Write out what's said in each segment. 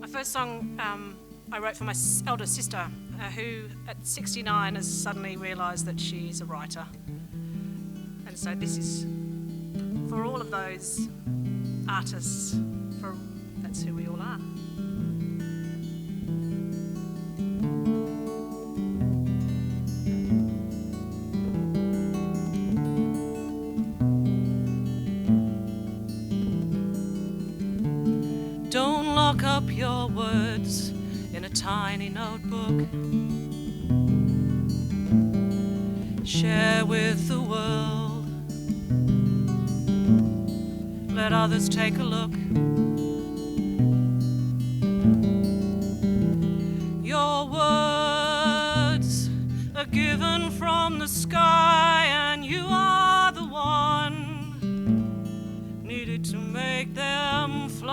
My first song I wrote for my elder sister, who at 69 has suddenly realised that she's a writer. And so this is for all of those artists, that's who we all are. Don't lock up your words in a tiny notebook. Share with the world. Let others take a look. Your words are given from the sky, and you are the one needed to make them fly,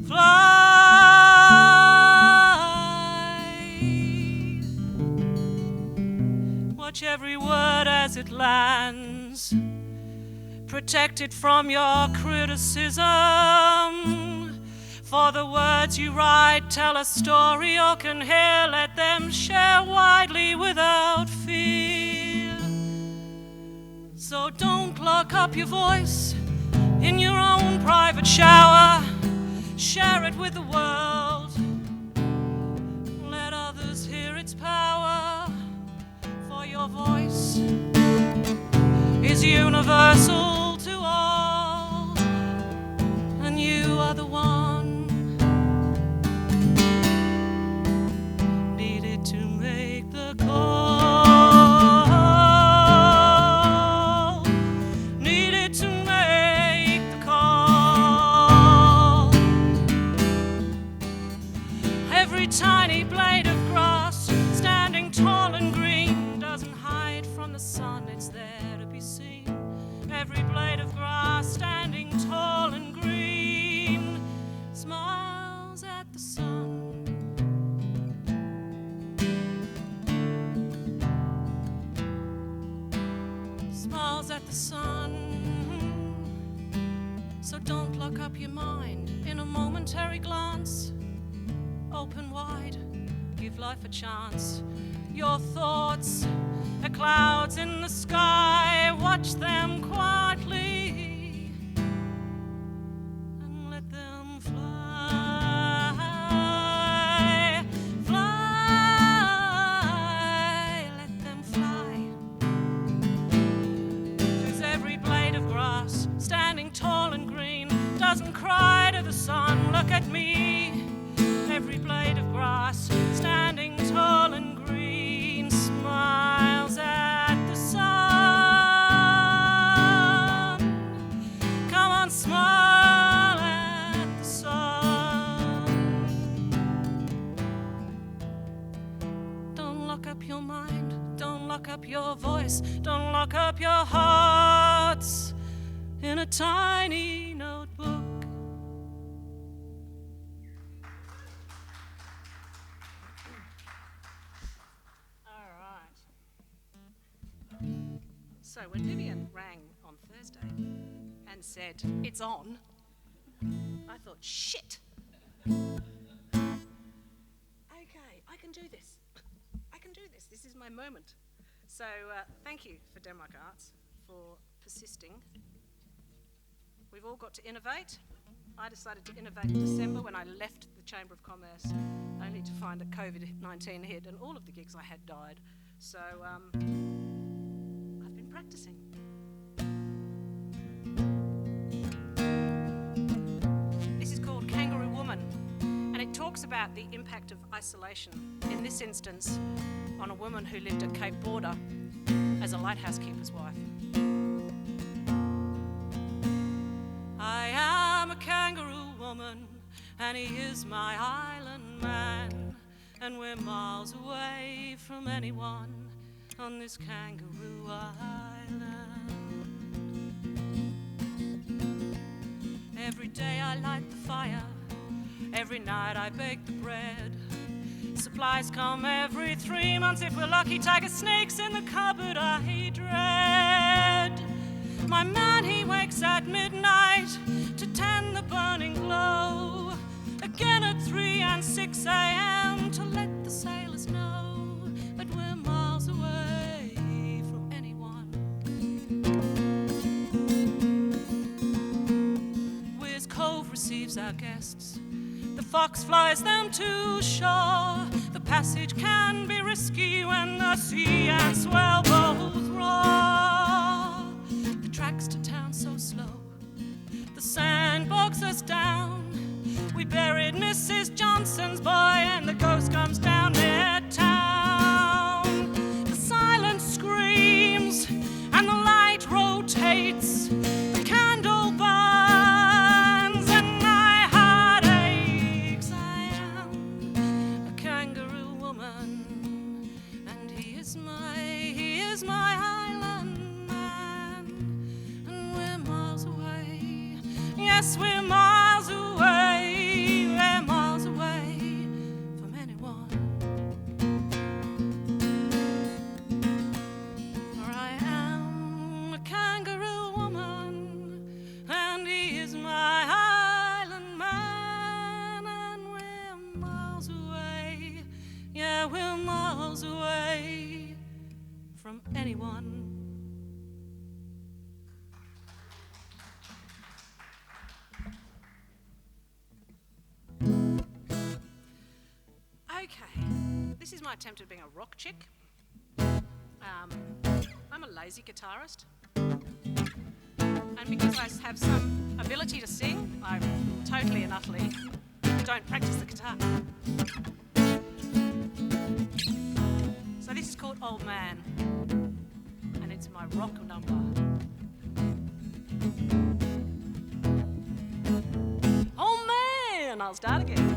fly. Watch every word as it lands, protect it from your criticism. For the words you write tell a story you can hear. Let them share widely without fear. So don't lock up your voice in your own private shower. Share it with the world. Let others hear its power. For your voice is universal to all, and you are the one needed to make the call, needed to make the call. Every tiny blade of grass standing tall and green doesn't hide from the sun, it's there to be seen. Every blade of grass standing tall and green smiles at the sun. Smiles at the sun. So don't lock up your mind in a momentary glance. Open wide, give life a chance. Your thoughts are clouds in the sky. Watch them quietly and let them fly, fly, let them fly. 'Cause every blade of grass standing tall and green doesn't cry to the sun, look at me. Every blade of grass standing tall and green smiles at the sun. Come on, smile at the sun. Don't lock up your mind, don't lock up your voice, don't lock up your hearts in a tiny notebook. So when Vivian rang on Thursday and said, "It's on," I thought, shit. Okay, I can do this. I can do this. This is my moment. So thank you for Denmark Arts for persisting. We've all got to innovate. I decided to innovate in December when I left the Chamber of Commerce, only to find that COVID-19 hit and all of the gigs I had died. So I've been practicing. This is called Kangaroo Woman, and it talks about the impact of isolation, in this instance, on a woman who lived at Cape Border as a lighthouse keeper's wife. I am a kangaroo woman, and he is my island man, and we're miles away from anyone on this kangaroo island. Every day I light the fire, every night I bake the bread. Supplies come every 3 months, if we're lucky. Tiger snakes in the cupboard I dread. My man, he wakes at midnight to tend the burning glow. Again at 3 and 6 a.m. to let the sailors know that we're miles away from anyone. Whiz Cove receives our guests. The Fox flies them to shore. The passage can be risky when the sea and swell both roar. The tracks to town so slow, the sand bogs us down. We buried Mrs. Johnson's boy and the ghost comes down mid-town. The silence screams and the light rotates. The candle burns and my heart aches. I am a kangaroo woman and he is my island man. And we're miles away, yes, we're miles away. We're miles away from anyone. For I am a kangaroo woman and he is my island man. And we're miles away, yeah, we're miles away from anyone. Okay, this is my attempt at being a rock chick. I'm a lazy guitarist, and because I have some ability to sing, I totally and utterly don't practice the guitar. So this is called Old Man, and it's my rock number. Oh man, I'll start again.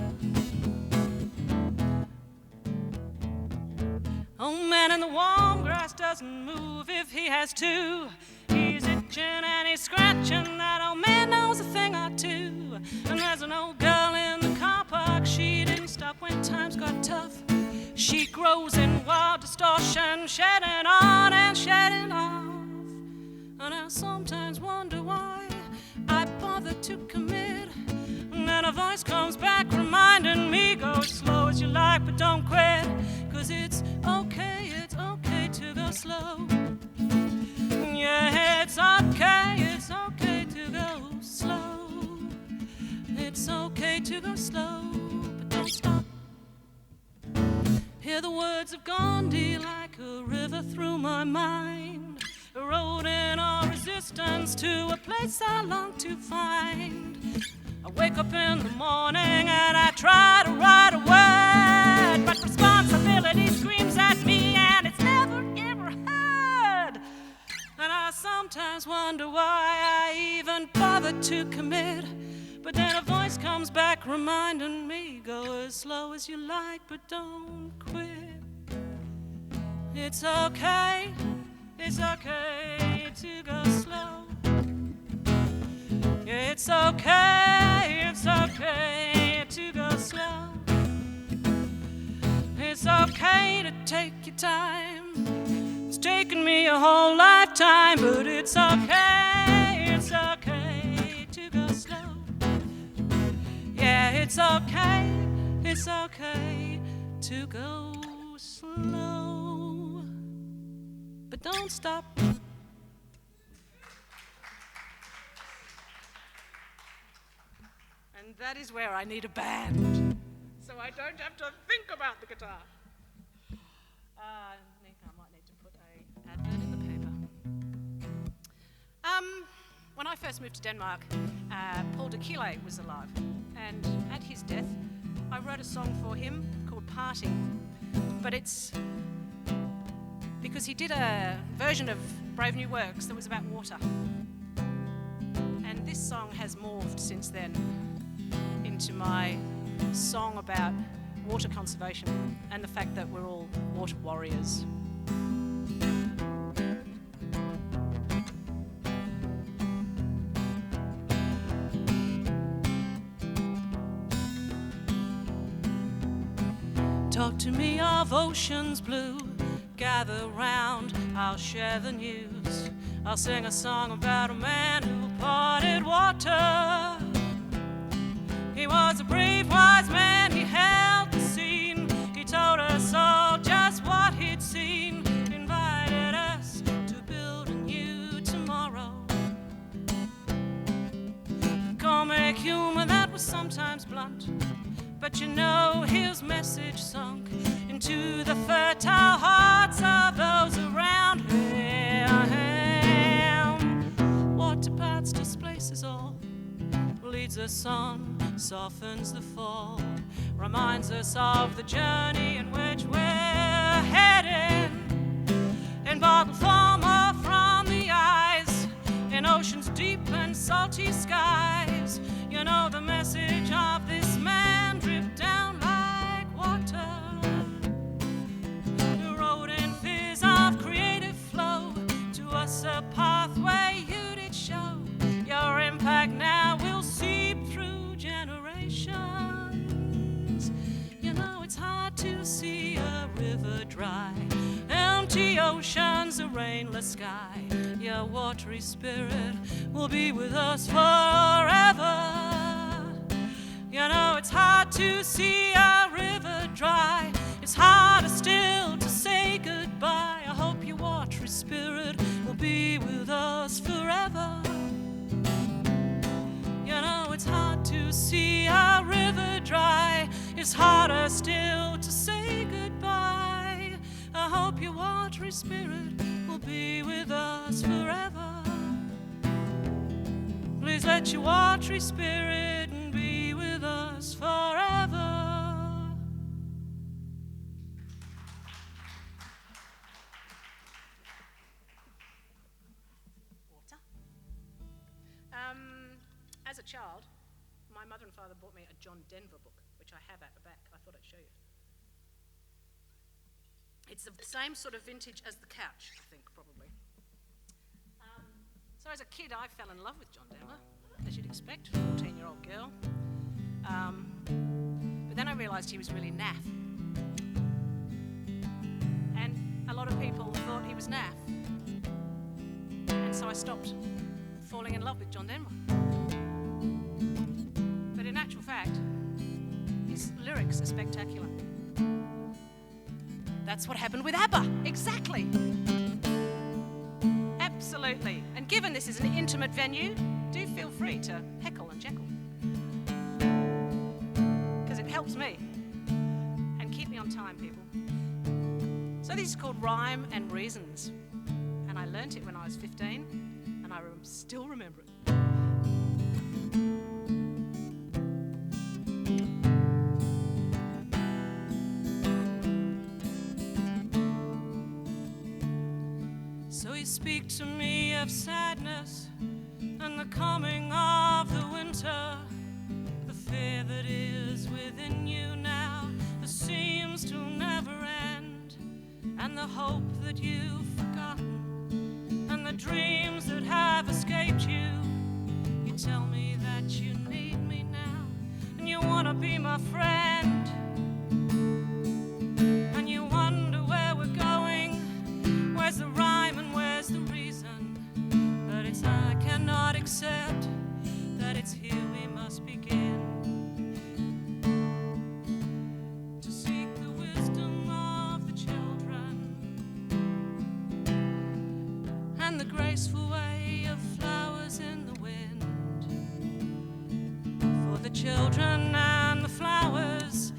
Oh man, and the warm grass doesn't move if he has to. He's itching and he's scratching, that old man knows a thing or two. And there's an old girl in the car park, she didn't stop when times got tough. She grows in wild distortion, shedding on and shedding off. And I sometimes wonder why I bother to commit. And then a voice comes back reminding me, go as slow as you like, but don't quit. 'Cause it's okay to go slow. Yeah, it's okay to go slow. It's okay to go slow, but don't stop. Hear the words of Gandhi like a river through my mind, eroding all resistance to a place I long to find. I wake up in the morning and I try to write a word, but responsibility screams at me and it's never ever heard. And I sometimes wonder why I even bothered to commit. But then a voice comes back reminding me, go as slow as you like, but don't quit. It's okay to go slow. It's okay to go slow. It's okay to take your time. It's taken me a whole lifetime, but it's okay to go slow. Yeah, it's okay to go slow. But don't stop. And that is where I need a band, so I don't have to think about the guitar. I think I might need to put an advert in the paper. When I first moved to Denmark, Paul de Kille was alive, and at his death, I wrote a song for him called Parting, but it's because he did a version of Brave New Works that was about water. And this song has morphed since then into my song about water conservation and the fact that we're all water warriors. Talk to me of oceans blue, gather round, I'll share the news. I'll sing a song about a man who parted water. He was a brave, wise man, he held the scene. He told us all just what he'd seen, invited us to build a new tomorrow. Comic humor that was sometimes blunt, but you know his message sunk into the fertile hearts of those around him. What departs displaces all, leads us on, softens the fall, reminds us of the journey in which we're heading. In bottle form or from the eyes, in oceans deep and salty skies, you know the message of this man dripped down like water. The road and fizz of creative flow, to us a pathway you did show. Your impact now will seep through generations. You know it's hard to see a river dry, empty oceans, a rainless sky. Your watery spirit will be with us forever. You know it's hard to see a river dry, it's harder still to say goodbye. I hope your watery spirit will be with us forever. You know it's hard to see a river dry, it's harder still to say goodbye. I hope your watery spirit will be with us forever. Please let your watery spirit be with us forever. Water. As a child, my mother and father bought me a John Denver book, which I have at the back. I thought I'd show you. It's the same sort of vintage as the couch, I think, probably. So as a kid, I fell in love with John Denver, as you'd expect, a 14-year-old girl. But then I realised he was really naff. And a lot of people thought he was naff. And so I stopped falling in love with John Denver. But in actual fact, his lyrics are spectacular. That's what happened with ABBA, exactly. Absolutely. And given this is an intimate venue, do feel free to heckle and jekyll. Because it helps me. And keep me on time, people. So this is called Rhyme and Reasons. And I learnt it when I was 15, and I still remember it. So you speak to me of sadness and the coming of the winter, the fear that is within you now, that seems to never end, and the hope that you've forgotten, and the dreams that have escaped you. You tell me that you need me now, and you want to be my friend, and you wonder where we're going, where's the rhyme and where's the reason, but it's I cannot accept that it's here we must begin. To seek the wisdom of the children and the graceful way of flowers in the wind. For the children and the flowers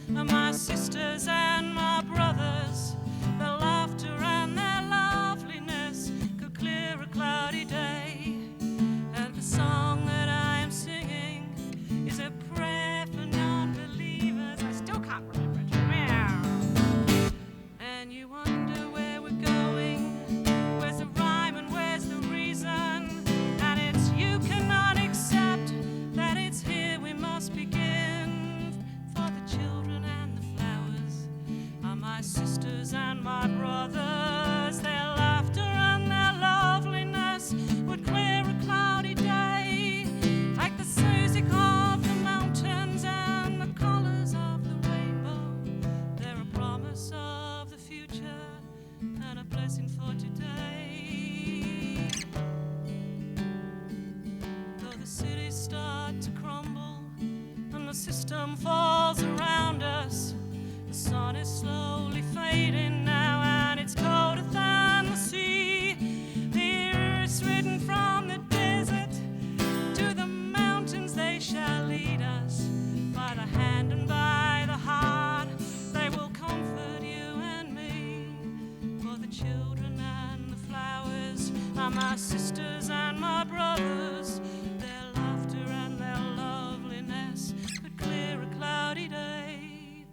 children and the flowers are my sisters and my brothers. Their laughter and their loveliness could clear a cloudy day.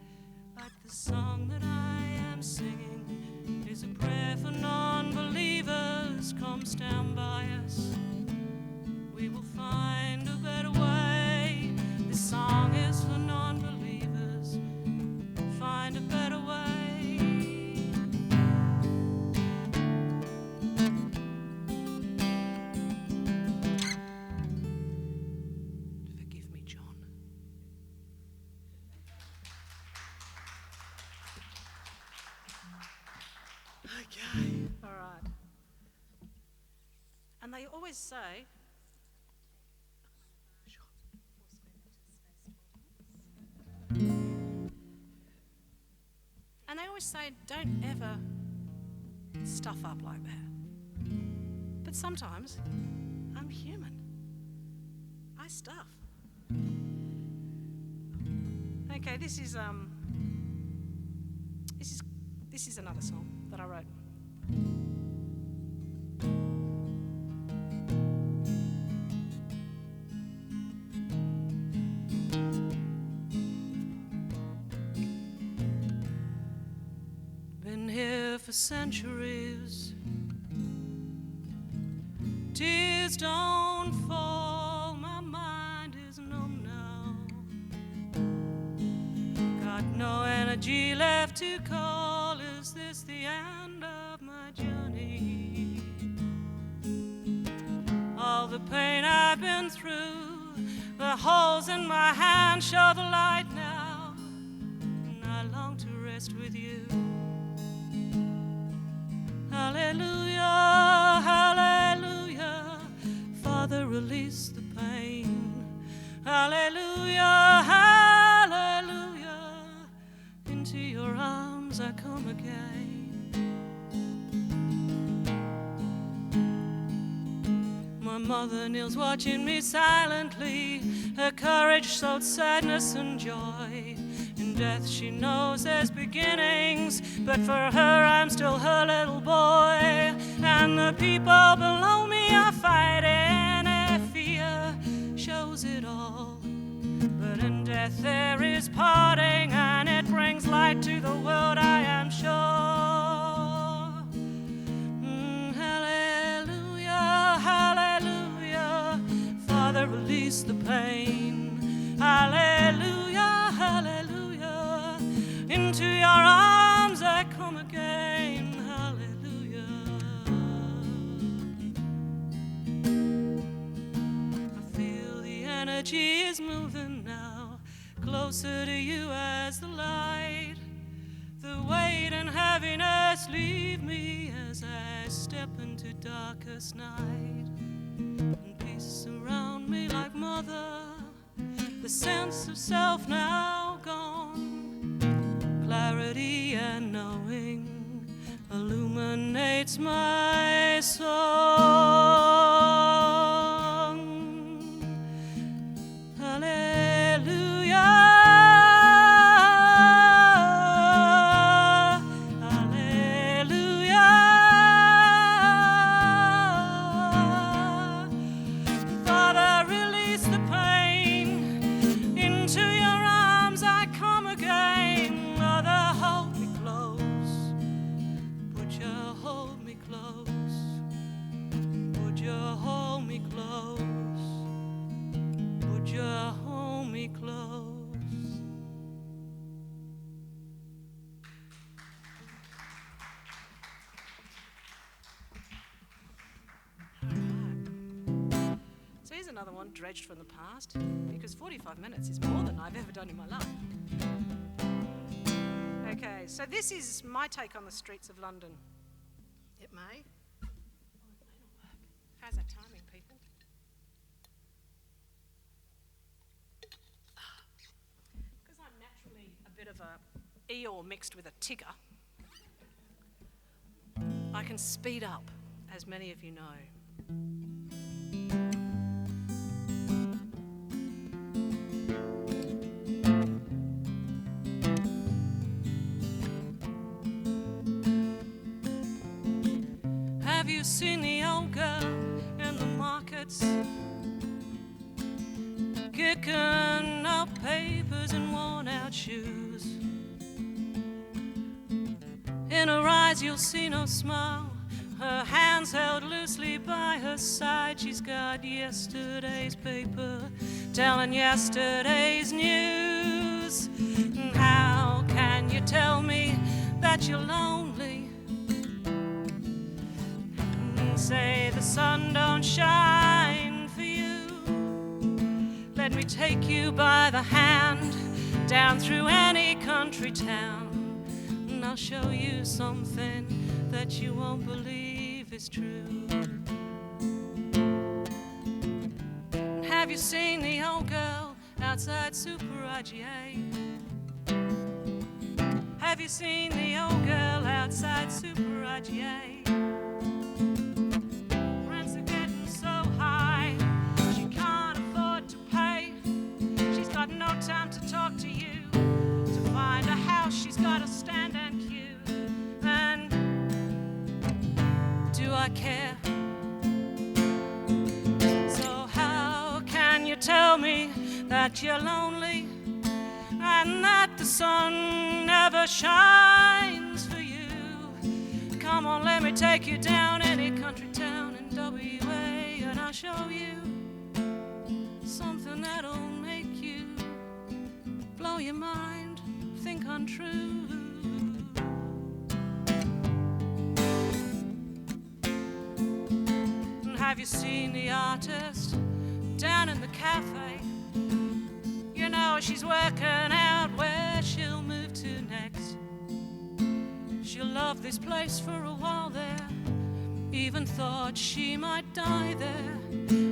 Like the song that I am singing is a prayer for non-believers. Come stand by us, we will find a better way. This song is for non-believers. Find a better way. Forgive me, John. Okay. All right. And they always say, don't ever stuff up like that. But sometimes I'm human. I stuff. Okay, this is another song that I wrote. Been here for centuries. Tears don't fall, my mind is numb now. Got no energy left to call. Is this the end of my journey? All the pain I've been through, the holes in my hands show the light now, and I long to rest with you. Hallelujah, hallelujah, Father, release the pain. Hallelujah, hallelujah, into your arms I come again. My mother kneels watching me silently. Her courage sowed sadness and joy. In death she knows there's beginnings, but for her I'm still her little boy. And the people below me are fighting. Their fear shows it all. But in death there is parting, and it brings light to the world, I am sure. Hallelujah, hallelujah, Father, release the pain. Hallelujah, hallelujah, into your arms I come again. Hallelujah. I feel the energy is moving now, closer to you as the light. The weight and heaviness leave me as I step into darkest night. And peace surround me like mother, the sense of self now gone. Clarity and knowing illuminates my song. Hallelujah. Another one dredged from the past, because 45 minutes is more than I've ever done in my life. Okay, so this is my take on the streets of London. It may. Oh, it may not work. How's that timing, people? Because I'm naturally a bit of a Eeyore mixed with a Tigger, I can speed up, as many of you know. you seen the old girl in the markets, kicking out papers and worn out shoes? In her eyes you'll see no smile, her hands held loosely by her side. She's got yesterday's paper telling yesterday's news. And how can you tell me that you're lonely? And say the sun don't shine for you. Let me take you by the hand down through any country town, and I'll show you something that you won't believe is true. And have you seen the old girl outside Super IGA? Have you seen the old girl outside Super IGA? Rents are getting so high, she can't afford to pay. She's got no time to talk to you. To find a house, she's got to stand and queue. And do I care? So how can you tell me that you're lonely and that the sun never shines for you? Come on, let me take you down any country town in WA, and I'll show you something that'll make you blow your mind, think untrue. And have you seen the artist down in the cafe? You know she's working out where she'll move to next. She'll love this place for a while there, even thought she might die there.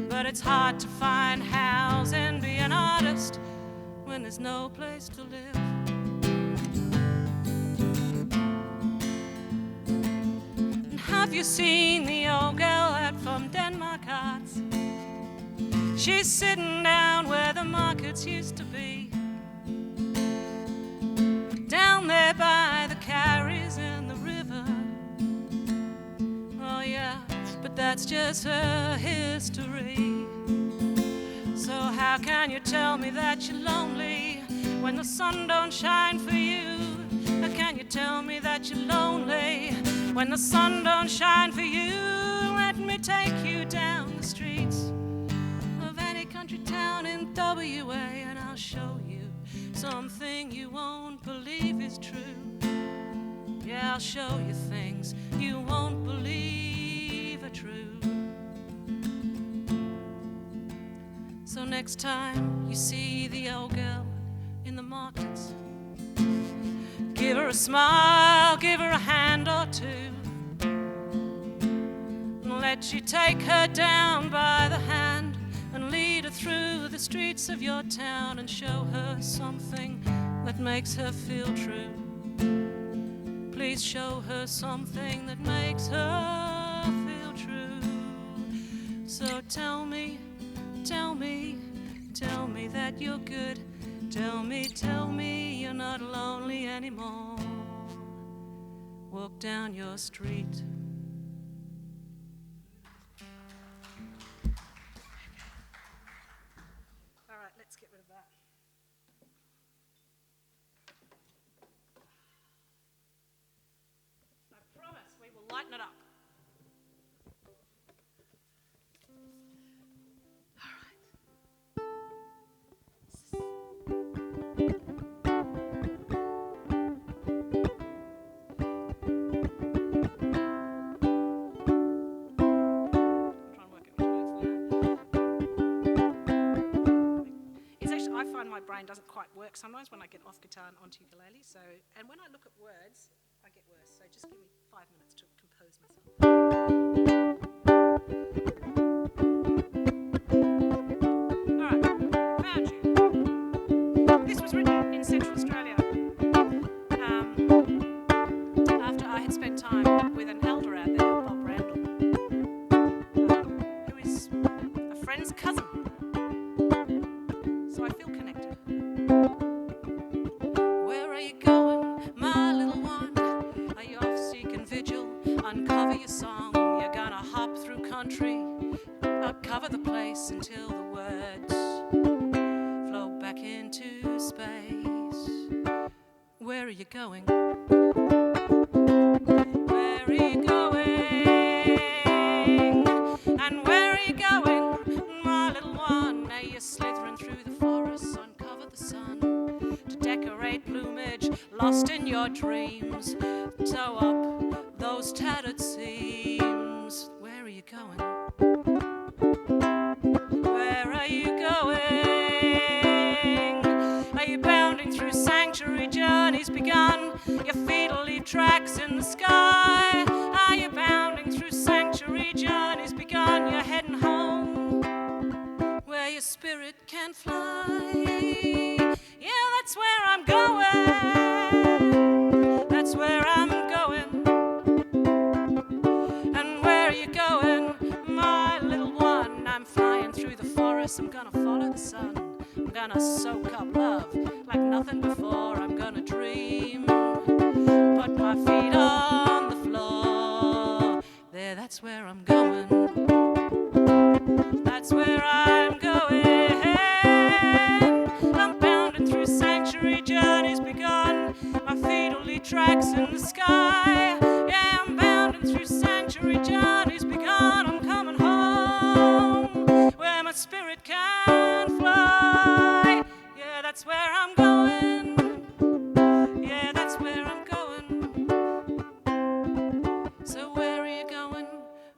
But it's hard to find house and be an artist when there's no place to live. And have you seen the old girl out from Denmark Arts? She's sitting down where the markets used to be, down there by the carries and the river. Oh yeah, but that's just her history. So how can you tell me that you're lonely when the sun don't shine for you? How can you tell me that you're lonely when the sun don't shine for you? Let me take you down the streets of any country town in WA, and I'll show you something you won't believe is true. Yeah, I'll show you things you won't believe are true. So next time you see the old girl in the markets, give her a smile, give her a hand or two, and let you take her down by the hand and lead her through the streets of your town and show her something that makes her feel true. Please show her something that makes her feel true. So tell me, tell me, tell me that you're good. Tell me you're not lonely anymore. Walk down your street. All right, let's get rid of that. I promise we will lighten it up. My brain doesn't quite work sometimes when I get off guitar and onto ukulele. So, and when I look at words, I get worse. So just give me 5 minutes to compose myself. All right, found you. This was written in Central Australia after I had spent time with an elder out there, Bob Randall, who is a friend's cousin. So I feel connected. Where are you going, my little one? Are you off seeking vigil? Uncover your song, you're gonna hop through country, cover the place until the words float back into space. Where are you going? Where are you going? And where are you going, my little one? Are you slithering through the forests, uncover the sun, to decorate plumage lost in your dreams, sew up those tattered seams? Where are you going? Where are you going? Are you bounding through sanctuary journeys begun? Your feet will leave tracks in the sky. Are you bounding through sanctuary journeys begun? You're heading home where your spirit can fly. Yeah, that's where I'm going. That's where I'm going. And where are you going, my little one? I'm flying through the forest. I'm gonna follow the sun. I'm gonna soak up love like nothing before. I'm gonna dream, put my feet on the floor. There, that's where I'm going. That's where I'm going. I'm bounding through sanctuary journeys begun. My feet will lead tracks in the sky. Yeah, I'm bounding through sanctuary journeys begun. I'm coming home where my spirit can fly. Yeah, that's where I'm going. Yeah, that's where I'm going. So where are you going,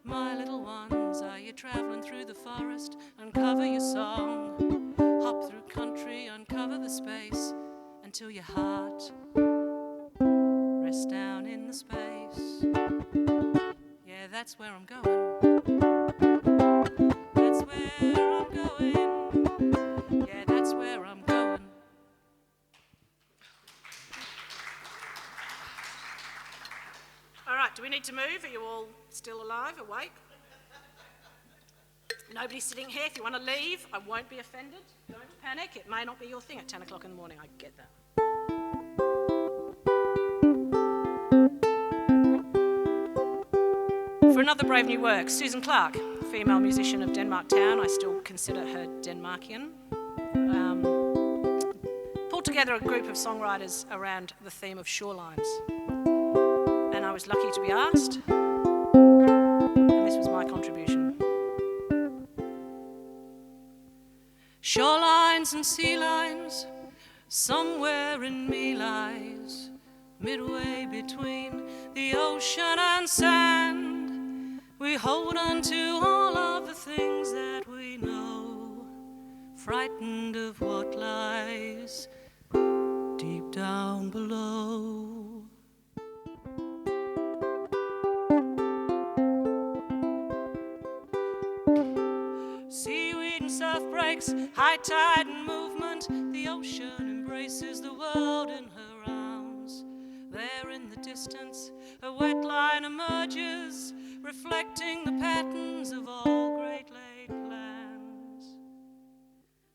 my little ones? Are you traveling through the forest? Uncover your song. Hop through country, uncover the space until your heart rests down in the space. Yeah, that's where I'm going. That's where I'm going. Yeah, that's where I'm going. All right, do we need to move? Are you all still alive, awake? Nobody's sitting here. If you want to leave, I won't be offended. Don't panic. It may not be your thing at 10 o'clock in the morning. I get that. For another brave new work, Susan Clark, female musician of Denmark Town. I still consider her Denmarkian. Pulled together a group of songwriters around the theme of shorelines. And I was lucky to be asked. And this was my contribution. Shorelines and sea lines, somewhere in me lies, midway between the ocean and sand. We hold on to all of the things that we know, frightened of what lies deep down below. Seaweed and surf breaks, high tide and movement. The ocean embraces the world in her arms. There in the distance, a wet line emerges, reflecting the patterns of all great laid plans.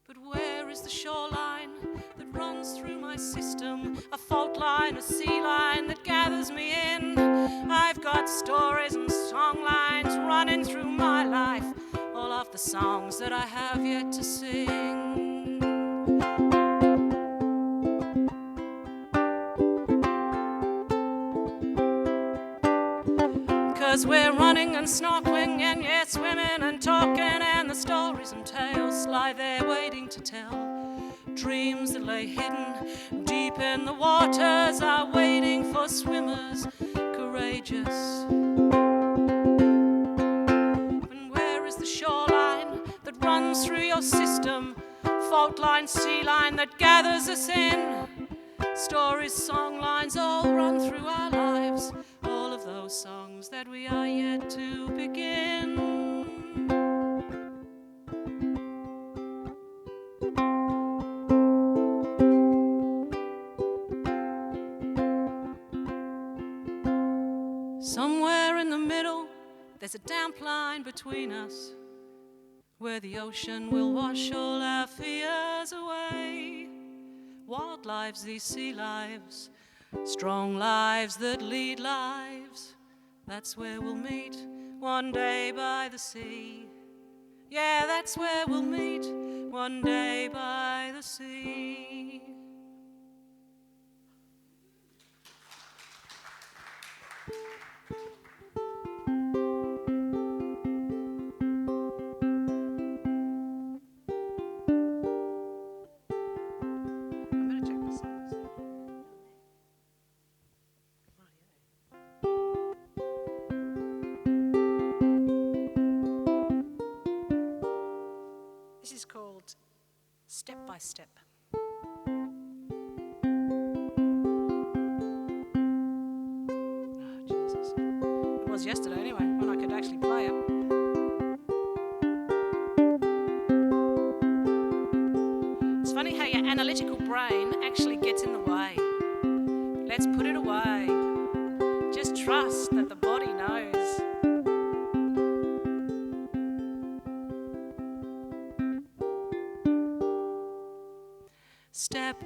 But where is the shoreline that runs through my system? A fault line, a sea line that gathers me in. I've got stories and song lines running through my life, all of the songs that I have yet to sing. 'Cause we're running and snorkeling and yeah, swimming and talking, and the stories and tales lie there waiting to tell. Dreams that lay hidden deep in the waters are waiting for swimmers courageous. And where is the shoreline that runs through your system? Fault line, sea line that gathers us in. Stories, song lines all run through our lives, all of those songs that we are yet to begin. Somewhere in the middle, there's a damp line between us, where the ocean will wash all our fears away. Wild lives, these sea lives, strong lives that lead lives. That's where we'll meet one day by the sea. Yeah, that's where we'll meet, one day by the sea. This is called Step by Step. Oh, Jesus. It was yesterday anyway, when I could actually play it. It's funny how your analytical brain actually gets in the way. Let's put it away. Just trust that the body knows. Step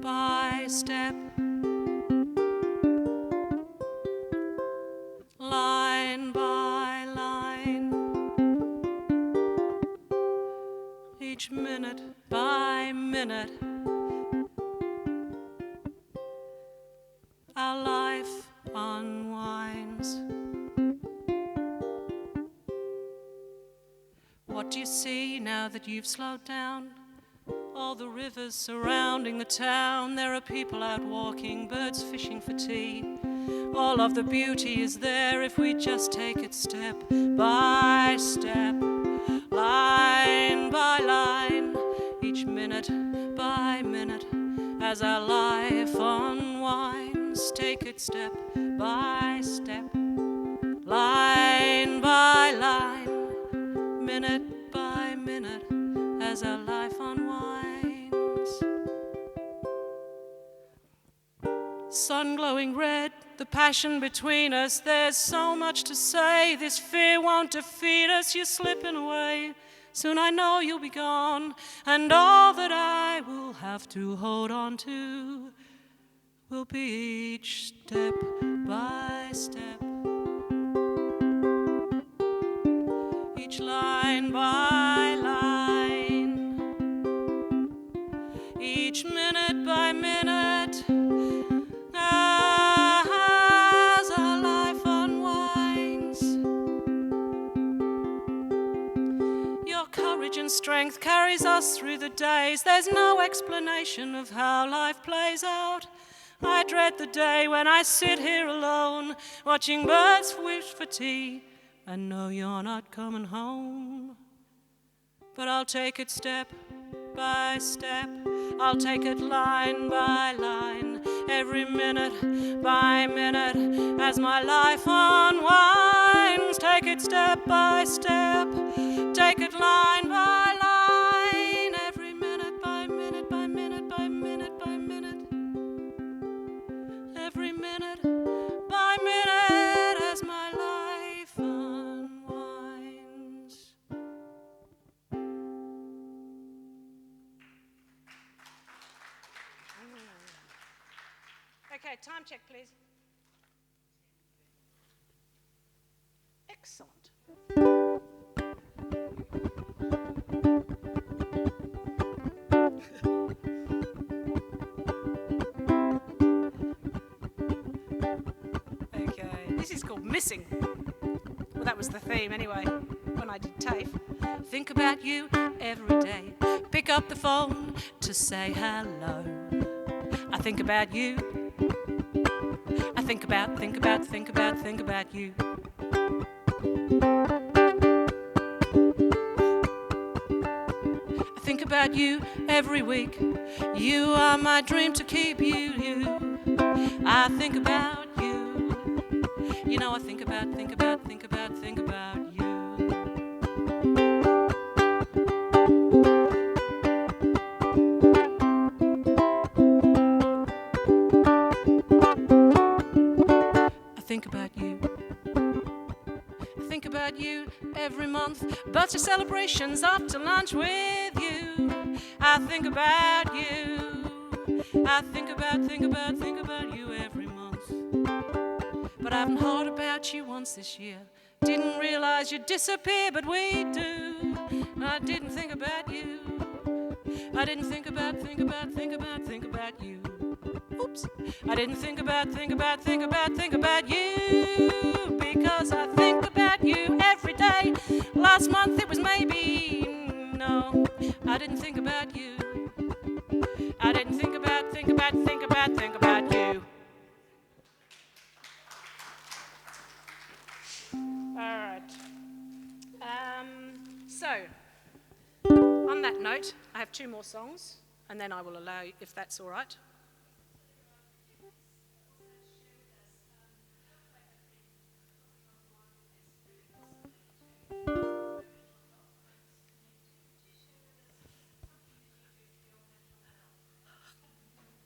by step, line by line, each minute by minute, our life unwinds. What do you see now that you've slowed down? All the rivers surrounding the town, there are people out walking, birds fishing for tea. All of the beauty is there if we just take it step by step, line by line, each minute by minute, as our life unwinds. Take it step by step, line by line, minute by minute, as our life unwinds. Sun glowing red, the passion between us, there's so much to say, this fear won't defeat us, you're slipping away, soon I know you'll be gone, and all that I will have to hold on to will be each step by step, each line by line, each minute by minute, as our life unwinds. Your courage and strength carries us through the days. There's no explanation of how life plays out. I dread the day when I sit here alone, watching birds wish for tea, and know you're not coming home. But I'll take it step by step, I'll take it line by line, every minute by minute, as my life unwinds. Take it step by step, take it line by line, every minute by minute by minute by minute by minute, every minute by minute, as my life unwinds. Okay, time check, please. Excellent. Okay, this is called Missing. Well, that was the theme anyway, when I did TAFE. Think about you every day. Pick up the phone to say hello. I think about you. I think about you. I think about you every week. You are my dream to keep you. I think about you. You know I think about you. Think about you. I think about you every month. Birthday celebrations after lunch with you. I think about you. I think about you every month. But I haven't heard about you once this year. Didn't realize you'd disappear, but we do. I didn't think about you. I didn't think about you. Oops. I didn't think about you, because I think about you every day. Last month it was maybe, no, I didn't think about you. I didn't think about you. All right. So, on that note, I have 2 more songs, and then I will allow you, if that's all right.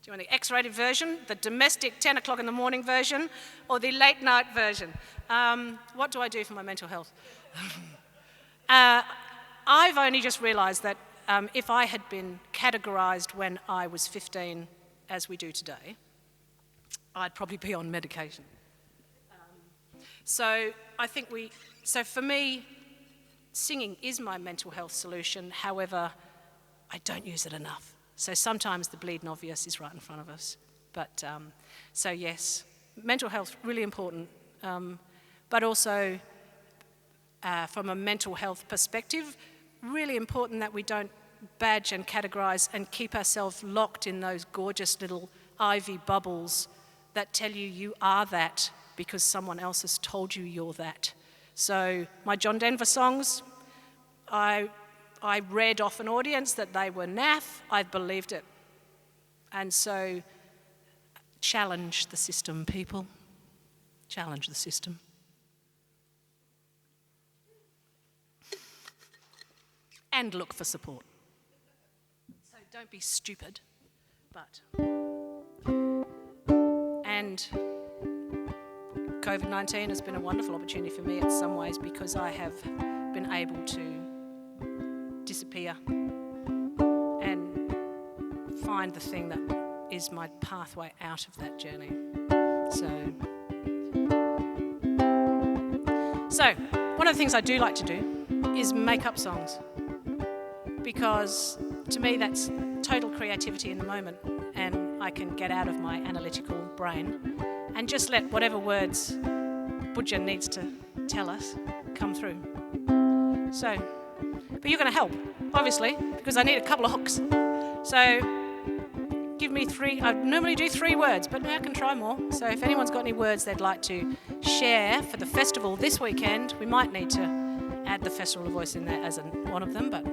Do you want the X-rated version, the domestic 10 o'clock in the morning version, or the late night version? What do I do for my mental health? I've only just realised that if I had been categorised when I was 15, as we do today, I'd probably be on medication. So for me, singing is my mental health solution. However, I don't use it enough. So sometimes the bleeding obvious is right in front of us. But so yes, mental health, really important. But also from a mental health perspective, really important that we don't badge and categorise and keep ourselves locked in those gorgeous little ivy bubbles that tell you are that because someone else has told you you're that. So my John Denver songs, I read off an audience that they were naff. I believed it. And so challenge the system, people. Challenge the system. And look for support. So don't be stupid, but... And COVID-19 has been a wonderful opportunity for me in some ways because I have been able to disappear and find the thing that is my pathway out of that journey. So one of the things I do like to do is make up songs, because to me that's total creativity in the moment, and I can get out of my analytical brain and just let whatever words Budja needs to tell us come through. So, but you're going to help, obviously, because I need a couple of hooks. So give me 3, I normally do 3 words, but now I can try more. So if anyone's got any words they'd like to share for the festival this weekend, we might need to add the Festival of Voice in there as one of them, but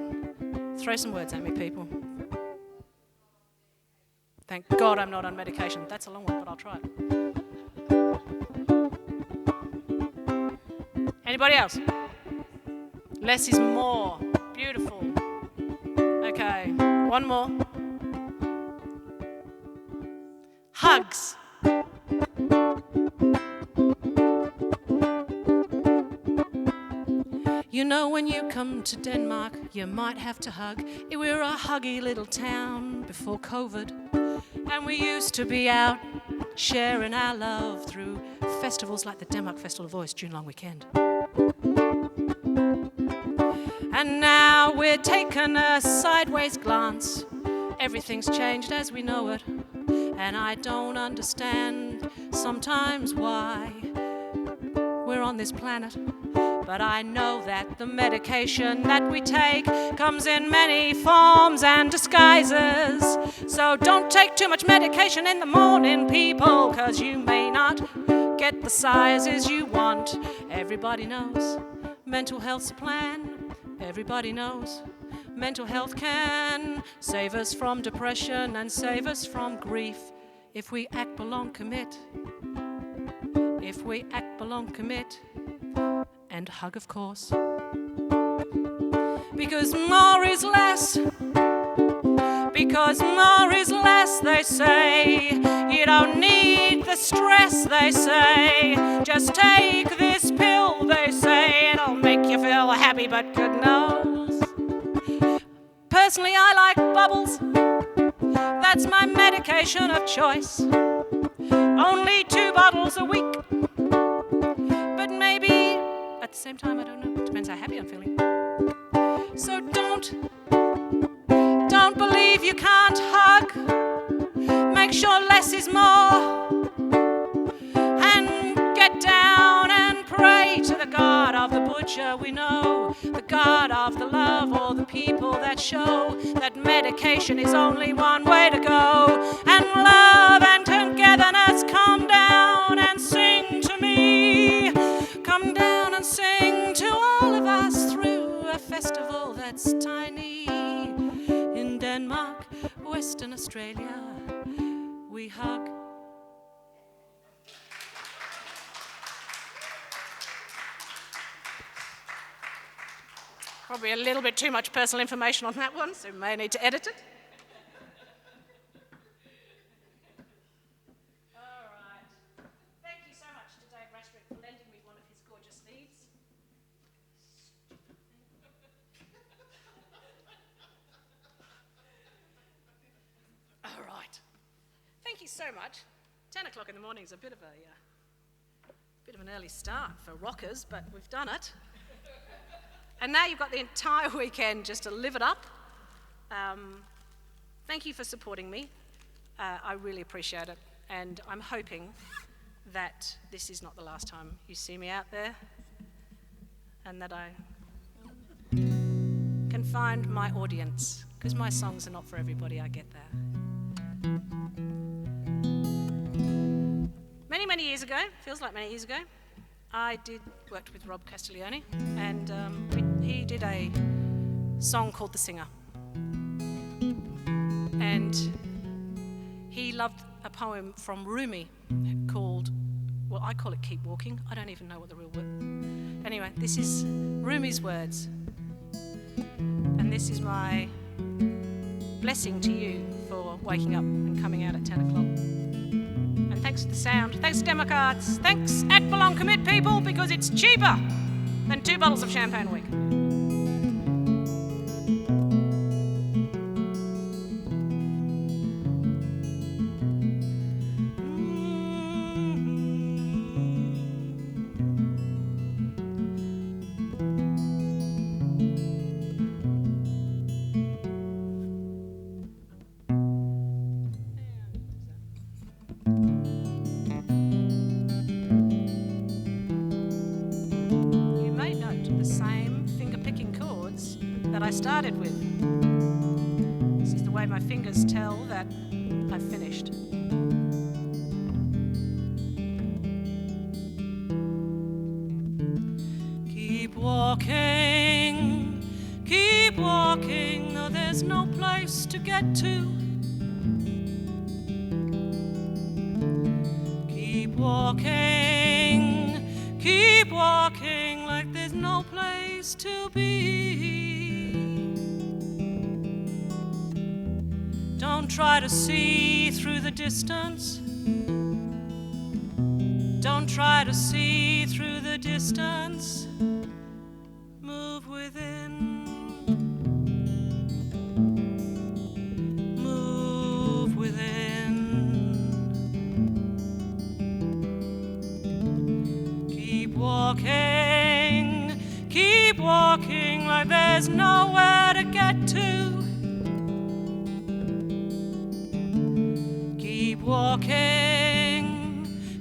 throw some words at me, people. Thank God I'm not on medication. That's a long one, but I'll try it. Anybody else? Less is more. Beautiful. Okay, one more. Hugs. You know, when you come to Denmark, you might have to hug. We're a huggy little town before COVID, and we used to be out sharing our love through festivals like the Denmark Festival of Voice June long weekend. And now we're taking a sideways glance. Everything's changed as we know it, and I don't understand sometimes why we're on this planet. But I know that the medication that we take comes in many forms and disguises. So don't take too much medication in the morning, people, 'cause you may not get the sizes you want. Everybody knows mental health's a plan. Everybody knows mental health can save us from depression and save us from grief if we act, belong, commit. If we act, belong, commit. And hug, of course. Because more is less. Because more is less, they say. You don't need the stress, they say. Just take this pill, they say. It'll make you feel happy, but good knows. Personally, I like bubbles. That's my medication of choice. Only 2 bottles a week. But maybe a at the same time, I don't know. It depends how happy I'm feeling. So don't believe you can't hug. Make sure less is more. And get down and pray to the God of the butcher we know, the God of the love, or the people that show that medication is only one way to go. And love and togetherness, come down and sing to me. Come down and sing to all of us through a festival that's tiny. In Denmark, Western Australia, we hug. Probably a little bit too much personal information on that one, so we may need to edit it. All right. Thank you so much to Dave Rashford for lending me one of his gorgeous leads. All right. Thank you so much. 10 o'clock in the morning is a bit of an early start for rockers, but we've done it. And now you've got the entire weekend just to live it up. Thank you for supporting me. I really appreciate it. And I'm hoping that this is not the last time you see me out there, and that I can find my audience, because my songs are not for everybody, I get that. Many years ago, feels like many years ago, I worked with Rob Castiglione, and he did a song called The Singer. And he loved a poem from Rumi called, well, I call it Keep Walking. I don't even know what the real word. Anyway, this is Rumi's words. And this is my blessing to you for waking up and coming out at 10 o'clock. And thanks to the sound, thanks to Demo Cards, thanks Act Belong Commit people, because it's cheaper than 2 bottles of champagne a week. I started with. This is the way my fingers tell that I've finished. Keep walking, though there's no place to get to. Keep walking like there's no place to be. Don't try to see through the distance. Don't try to see through the distance. Move within. Move within. Keep walking like there's nowhere to get to.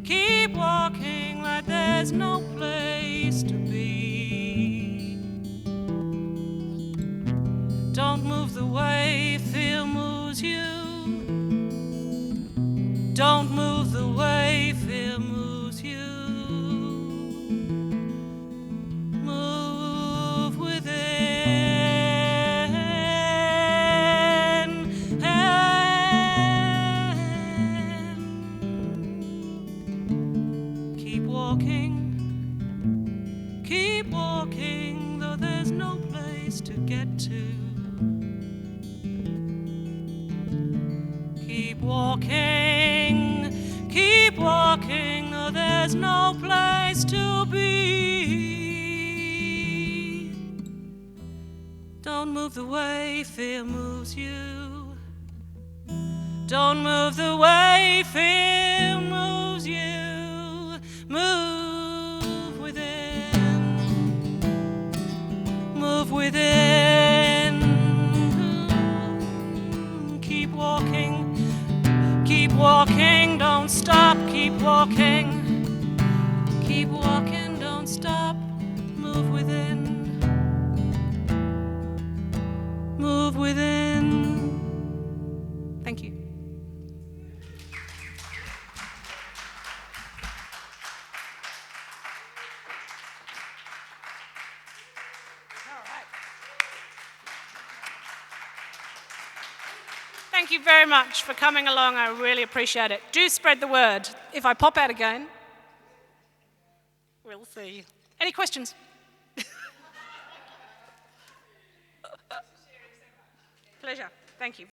Keep walking like there's no place to be. Don't move the way fear moves you. Don't move the way fear moves you. Move within. Keep walking, though there's no place to get to. Keep walking, though there's no place to be. Don't move the way fear moves you. Don't move the way fear moves you. Move within. walking. Keep walking, don't stop. Move within. Move within. Thank you. Thank you very much for coming along. I really appreciate it. Do spread the word. If I pop out again, we'll see. Any questions? Pleasure. Thank you.